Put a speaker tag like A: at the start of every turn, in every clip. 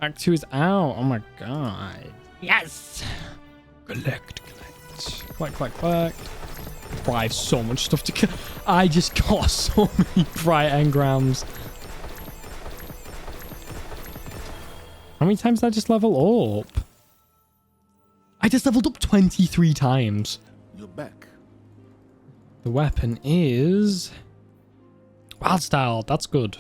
A: Act 2 is out. Oh my god. Yes! Collect. Collect. Bro, I have so much stuff to kill. I just got so many bright engrams. How many times did I just level up? I just leveled up 23 times.
B: You're back.
A: The weapon is wild style. That's good.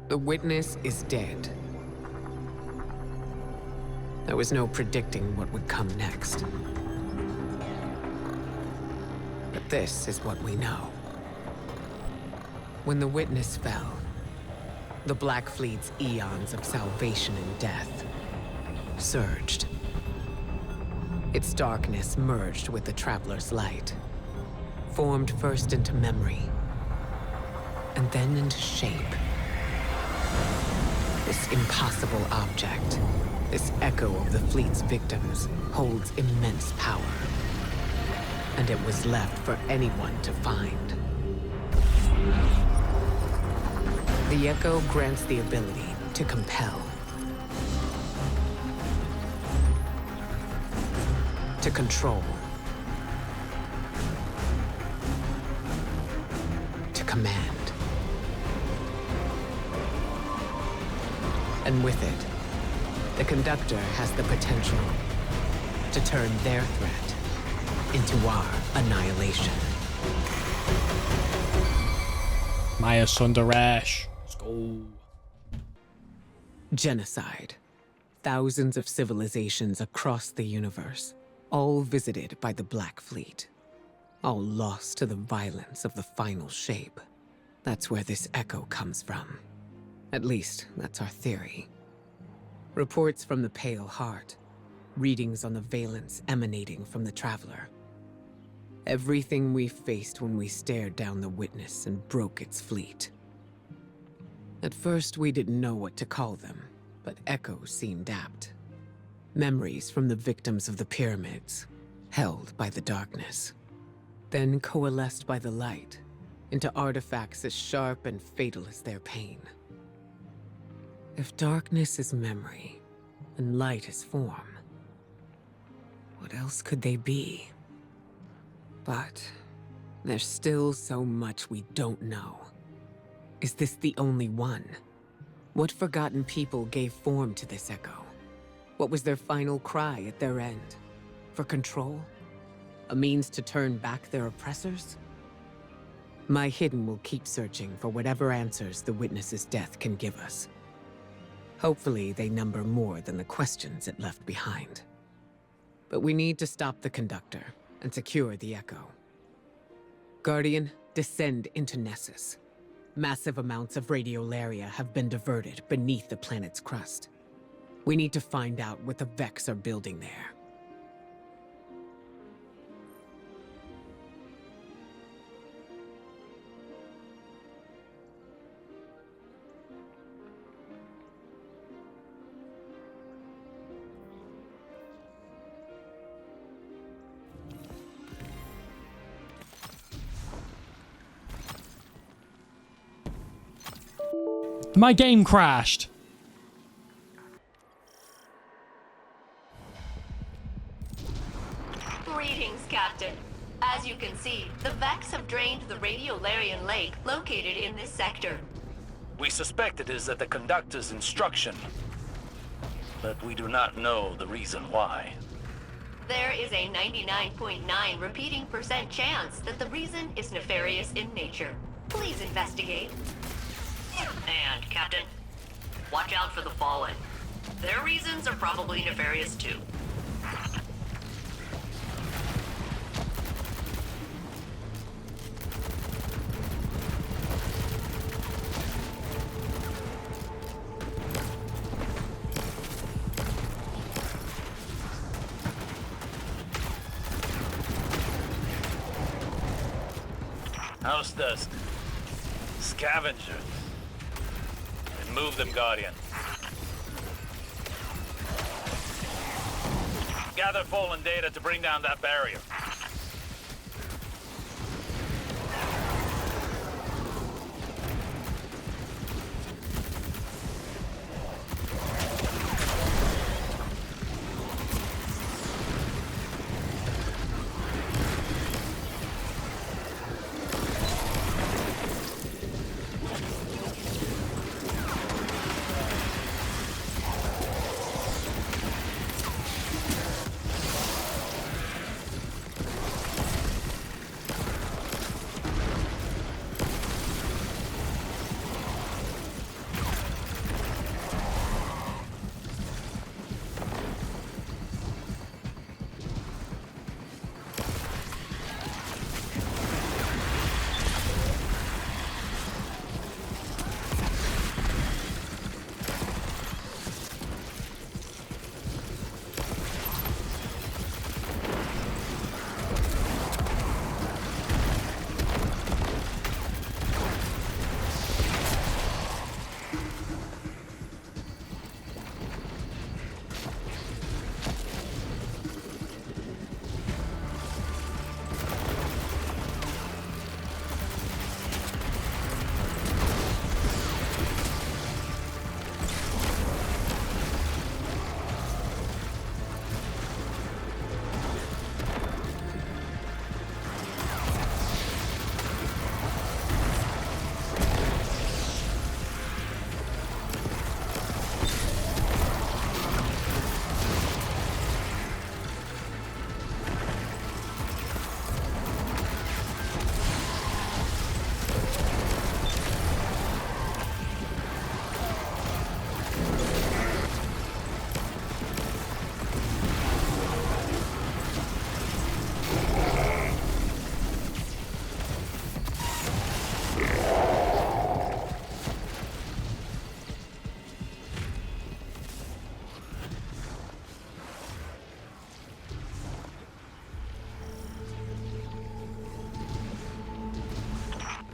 C: The witness is dead. There was no predicting what would come next. But this is what we know. When the witness fell, the Black Fleet's eons of salvation and death surged. Its darkness merged with the Traveler's light, formed first into memory, and then into shape. This impossible object, this echo of the fleet's victims, holds immense power. And it was left for anyone to find. The echo grants the ability to compel, to control, to command. And with it, the conductor has the potential to turn their threat into our annihilation.
A: Maya Sundaresh. Let's go.
C: Genocide. Thousands of civilizations across the universe, all visited by the Black Fleet. All lost to the violence of the final shape. That's where this echo comes from. At least, that's our theory. Reports from the Pale Heart. Readings on the valence emanating from the Traveler. Everything we faced when we stared down the witness and broke its fleet. At first, we didn't know what to call them, but echoes seemed apt. Memories from the victims of the pyramids, held by the darkness. Then coalesced by the light into artifacts as sharp and fatal as their pain. If darkness is memory, and light is form, what else could they be? But there's still so much we don't know. Is this the only one? What forgotten people gave form to this echo? What was their final cry at their end? For control? A means to turn back their oppressors? My Hidden will keep searching for whatever answers the witness's death can give us. Hopefully, they number more than the questions it left behind. But we need to stop the conductor and secure the echo. Guardian, descend into Nessus. Massive amounts of radiolaria have been diverted beneath the planet's crust. We need to find out what the Vex are building there.
A: My game crashed.
D: Greetings, Captain. As you can see, the Vex have drained the Radiolarian Lake located in this sector.
E: We suspect it is at the conductor's instruction, but we do not know the reason why.
D: There is a 99.9 repeating % chance that the reason is nefarious in nature. Please investigate. And, Captain, watch out for the Fallen. Their reasons are probably nefarious too.
E: House dust. Scavengers. Remove them, Guardian. Gather Fallen data to bring down that barrier.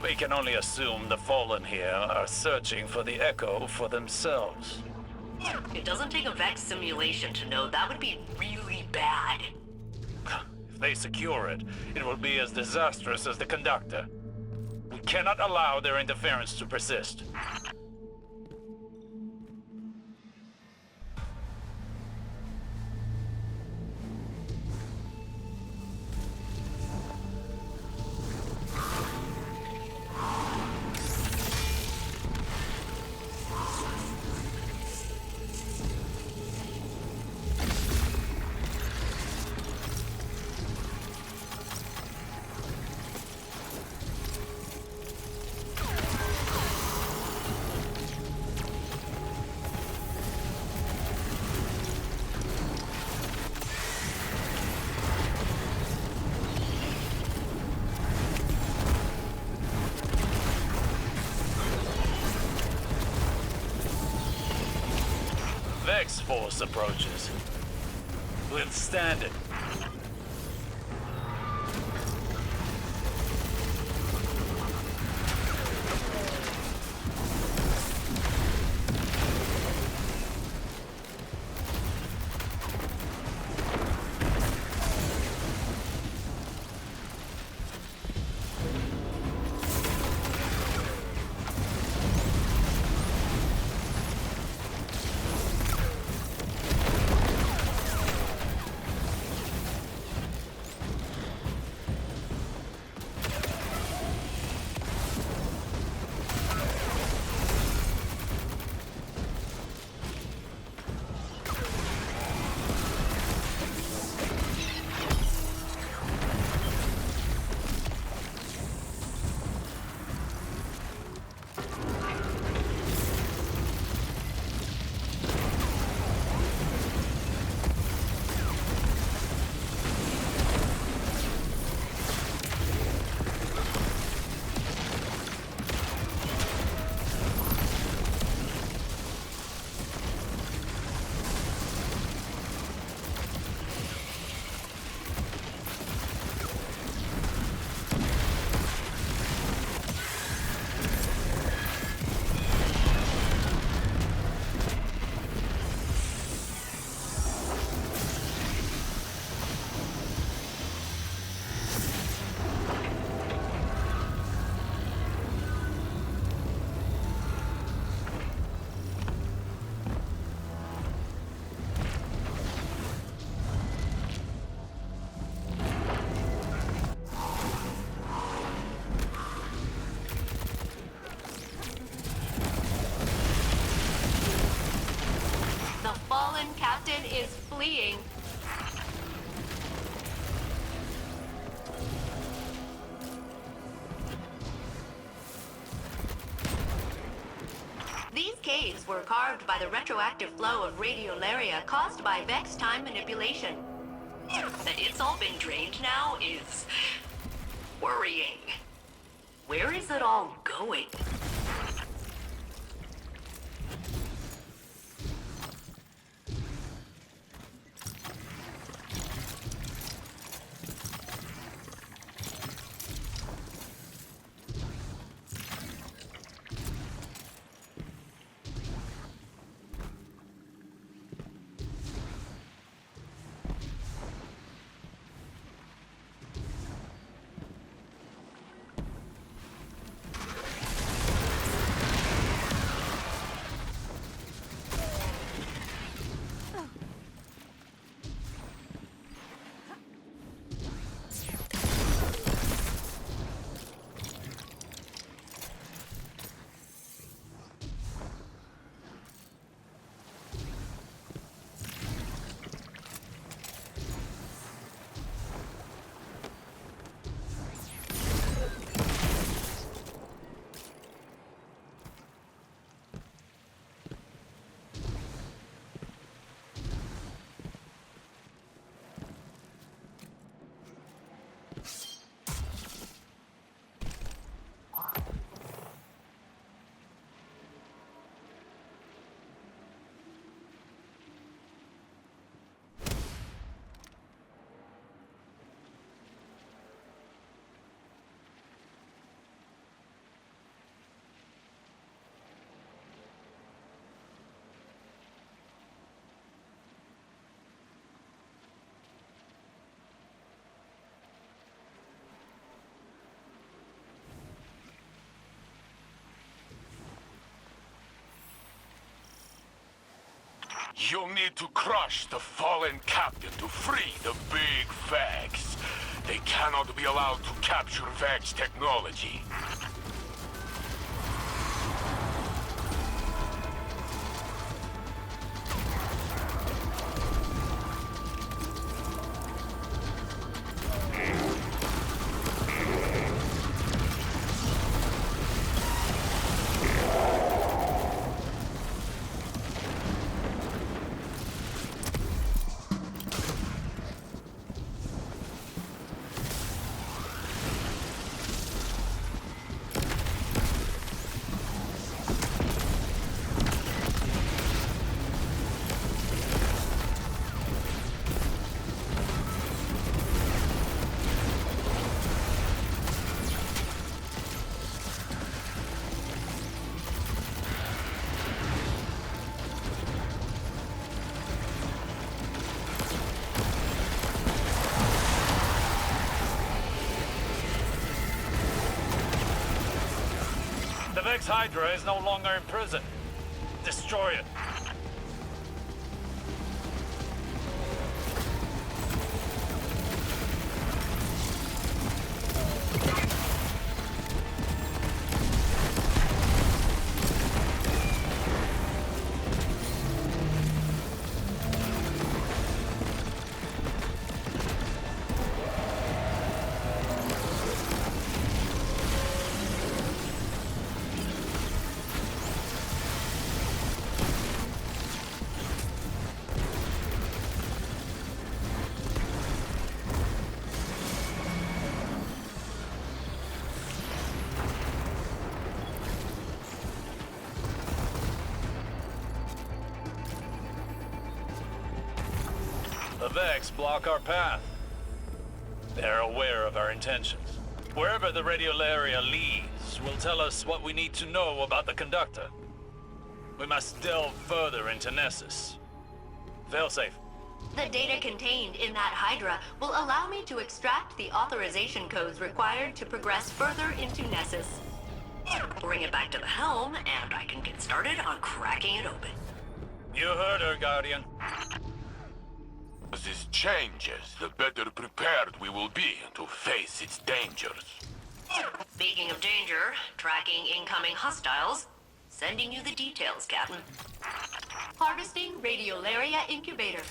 E: We can only assume the Fallen here are searching for the Echo for themselves.
D: It doesn't take a Vex simulation to know that would be really bad.
E: If they secure it, it will be as disastrous as the Conductor. We cannot allow their interference to persist. Vex force approaches. Withstand it.
D: Captain is fleeing. These caves were carved by the retroactive flow of radiolaria caused by Vex time manipulation. That it's all been drained now is worrying. Where is it all going?
B: You'll need to crush the fallen captain to free the big Vex. They cannot be allowed to capture Vex technology.
E: The Vex Hydra is no longer in prison. Destroy it. The Vex block our path. They're aware of our intentions. Wherever the radiolaria leads will tell us what we need to know about the conductor. We must delve further into Nessus. Failsafe.
D: The data contained in that Hydra will allow me to extract the authorization codes required to progress further into Nessus. Bring it back to the helm, and I can get started on cracking it open.
E: You heard her, Guardian.
B: As this changes, the better prepared we will be to face its dangers.
D: Speaking of danger, tracking incoming hostiles. Sending you the details, Captain. Harvesting radiolaria incubator.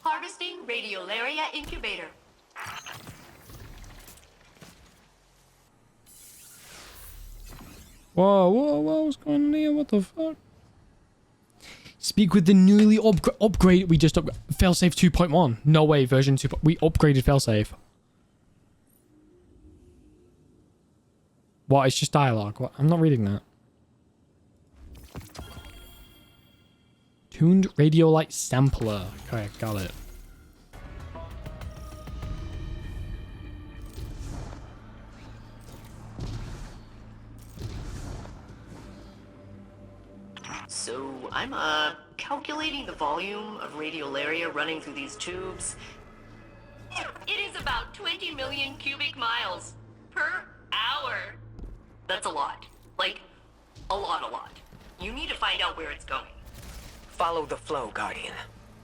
D: Harvesting radiolaria incubator.
A: Whoa, what's going on here? What the fuck? Speak with the newly upgrade. We just failsafe 2.1. No way, version 2. We upgraded failsafe. What? It's just dialogue. What? I'm not reading that. Tuned radiolite sampler. Okay, got it.
D: So, I'm, calculating the volume of radiolaria running through these tubes. It is about 20 million cubic miles per hour. That's a lot. Like, a lot. You need to find out where it's going.
C: Follow the flow, Guardian.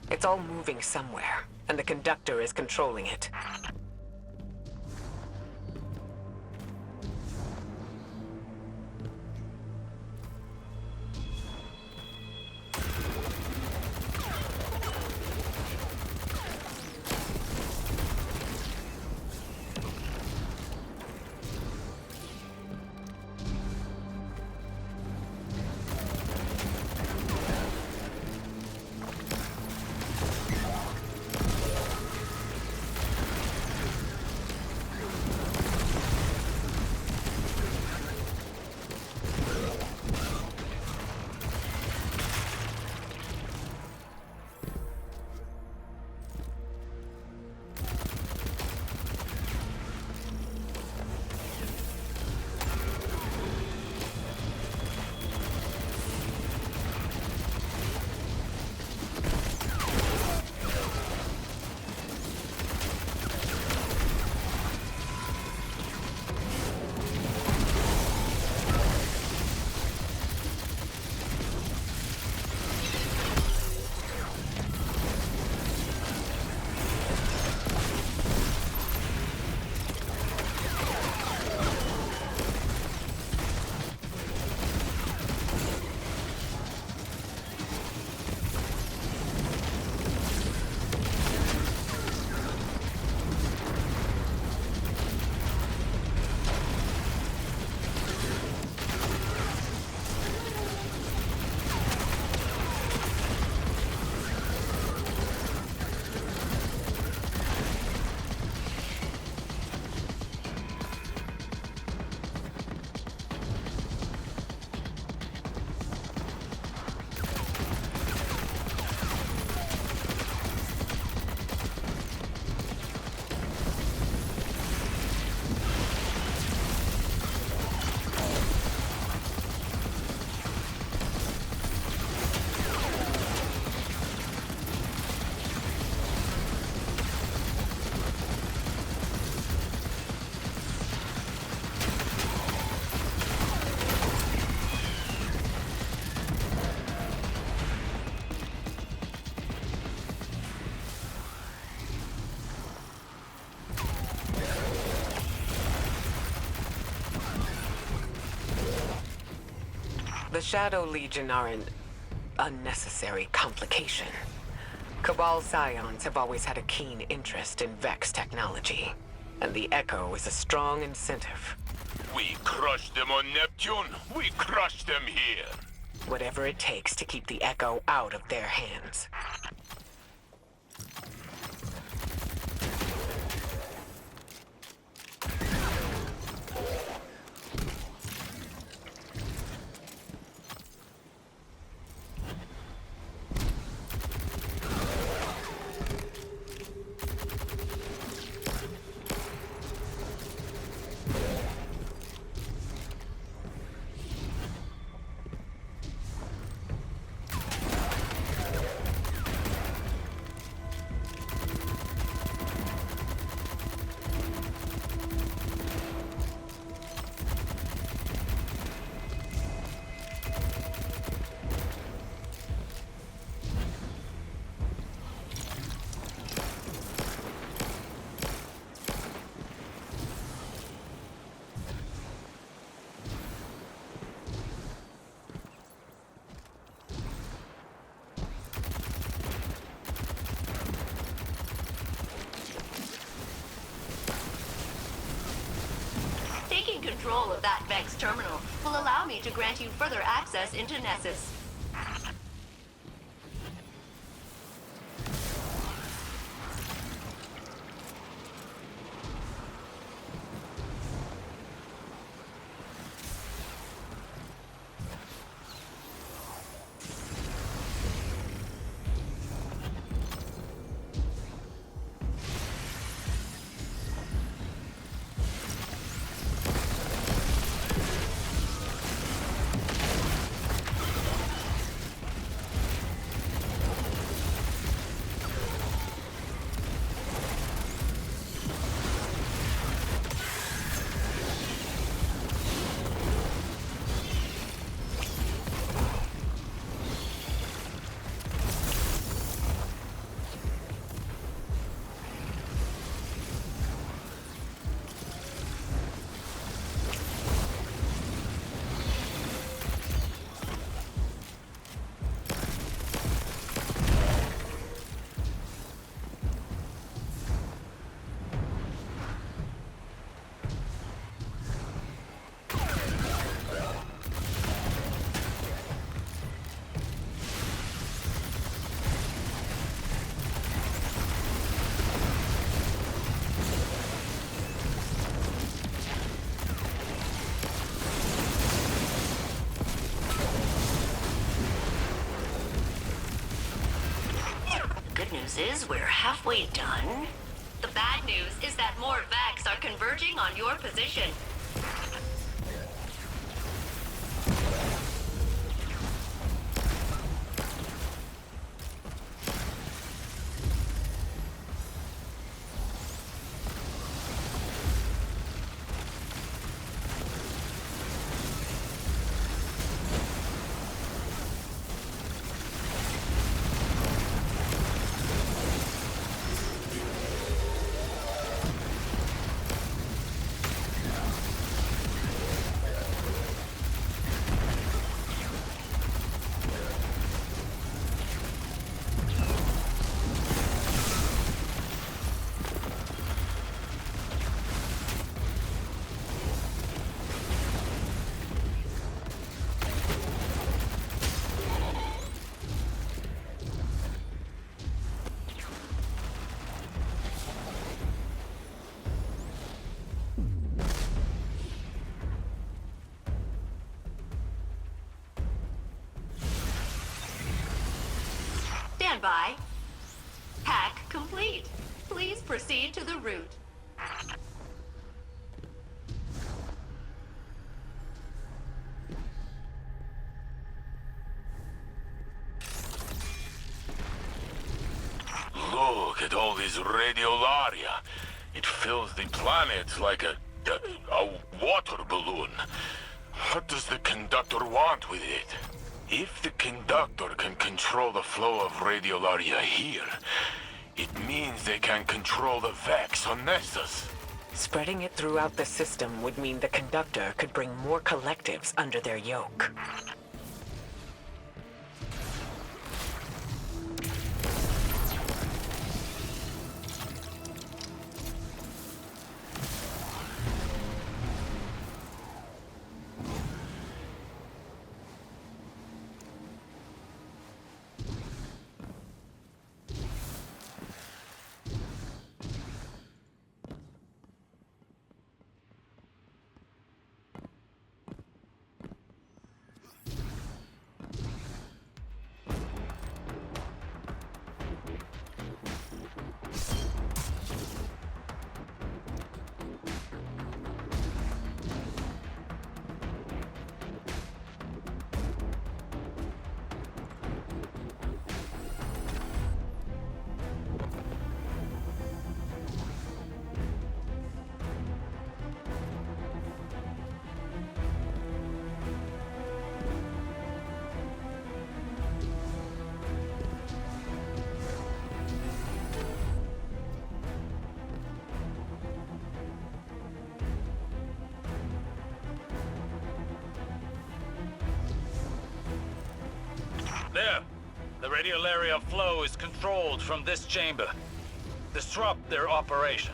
C: It's all moving somewhere, and the conductor is controlling it. The Shadow Legion are an unnecessary complication. Cabal Scions have always had a keen interest in Vex technology, and the Echo is a strong incentive.
B: We crushed them on Neptune. We crushed them here.
C: Whatever it takes to keep the Echo out of their hands.
D: Taking control of that Vex terminal will allow me to grant you further access into Nessus. Good news is we're halfway done. The bad news is that more Vex are converging on your position. Stand by. Hack complete. Please proceed to the route.
B: Look at all this radiolaria. It fills the planet like a water balloon. What does the conductor want with it? If the conductor can control the flow of radiolaria here, it means they can control the Vex on Nessus.
C: Spreading it throughout the system would mean the conductor could bring more collectives under their yoke.
E: There. The radiolaria flow is controlled from this chamber. Disrupt their operation.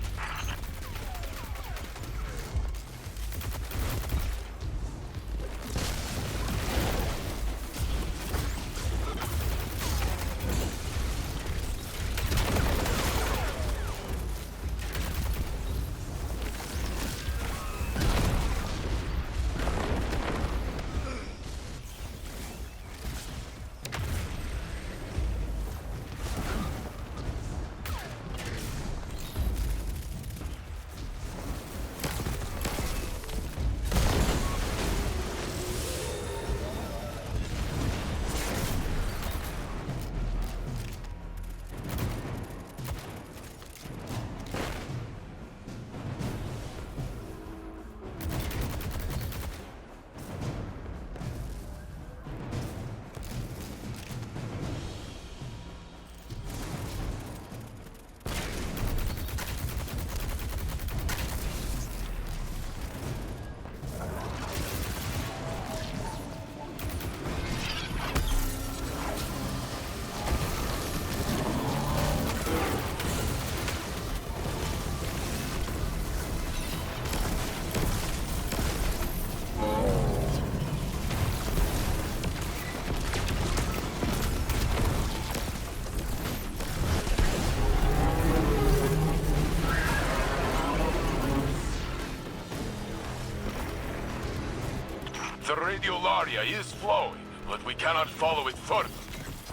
B: The radiolaria is flowing, but we cannot follow it further.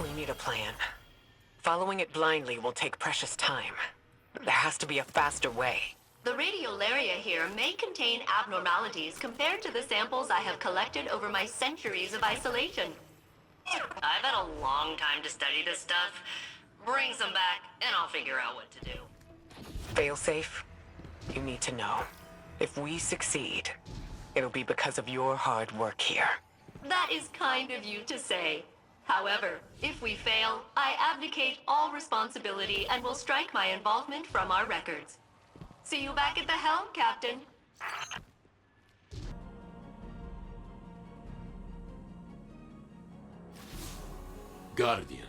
C: We need a plan. Following it blindly will take precious time. There has to be a faster way.
D: The radiolaria here may contain abnormalities compared to the samples I have collected over my centuries of isolation. I've had a long time to study this stuff. Bring some back, and I'll figure out what to do.
C: Failsafe, you need to know. If we succeed, it'll be because of your hard work here.
D: That is kind of you to say. However, if we fail, I abdicate all responsibility and will strike my involvement from our records. See you back at the helm, Captain.
B: Guardian,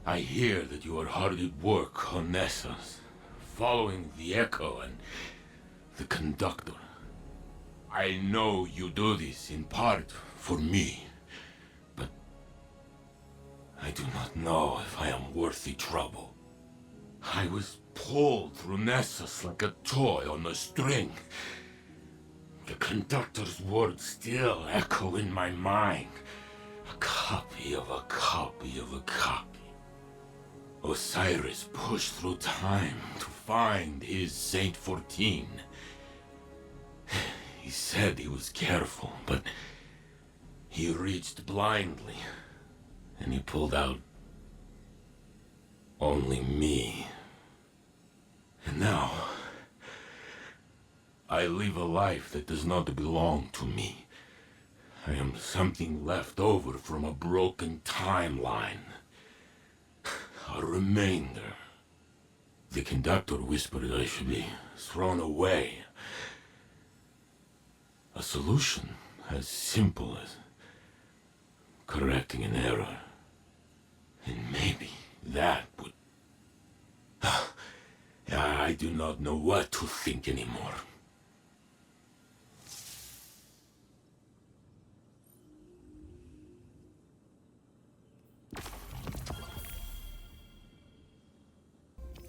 B: I hear that you are hard at work on Nessus, following the Echo and the Conductor. I know you do this in part for me, but I do not know if I am worth the trouble. I was pulled through Nessus like a toy on a string. The Conductor's words still echo in my mind. A copy of a copy of a copy. Osiris pushed through time to find his Saint-14. He said he was careful, but he reached blindly, and he pulled out only me. And now, I live a life that does not belong to me. I am something left over from a broken timeline. A remainder. The Conductor whispered I should be thrown away. A solution as simple as correcting an error. And maybe that would... I do not know what to think anymore.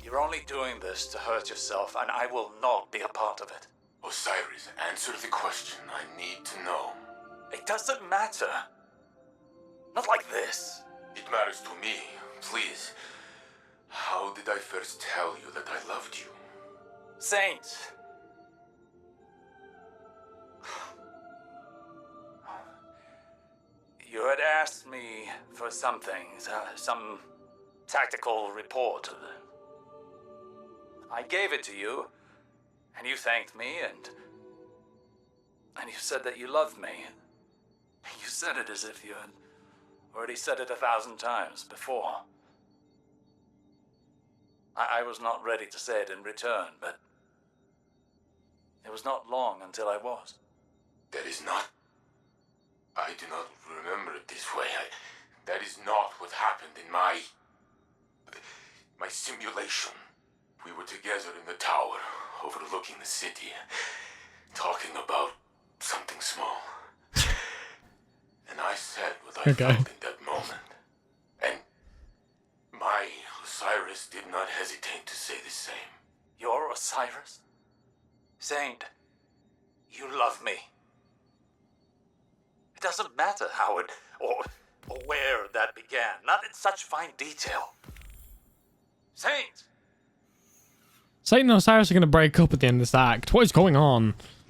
E: You're only doing this to hurt yourself, and I will not be a part of it.
B: Osiris, answer the question. I need to know.
E: It doesn't matter. Not like this.
B: It matters to me. Please. How did I first tell you that I loved you?
E: Saint. You had asked me for something, some tactical report. I gave it to you, and you thanked me, and you said that you loved me. You said it as if you had already said it 1,000 times before. I was not ready to say it in return, but it was not long until I was.
B: That is not... I do not remember it this way. That is not what happened in my simulation. We were together in the tower, overlooking the city, talking about something small. And I said what I felt in that moment. And my Osiris did not hesitate to say the same.
E: Your Osiris? Saint, you love me. It doesn't matter how it or where that began, not in such fine detail. Saint!
A: Satan and Osiris are going to break up at the end of this act. What is going on?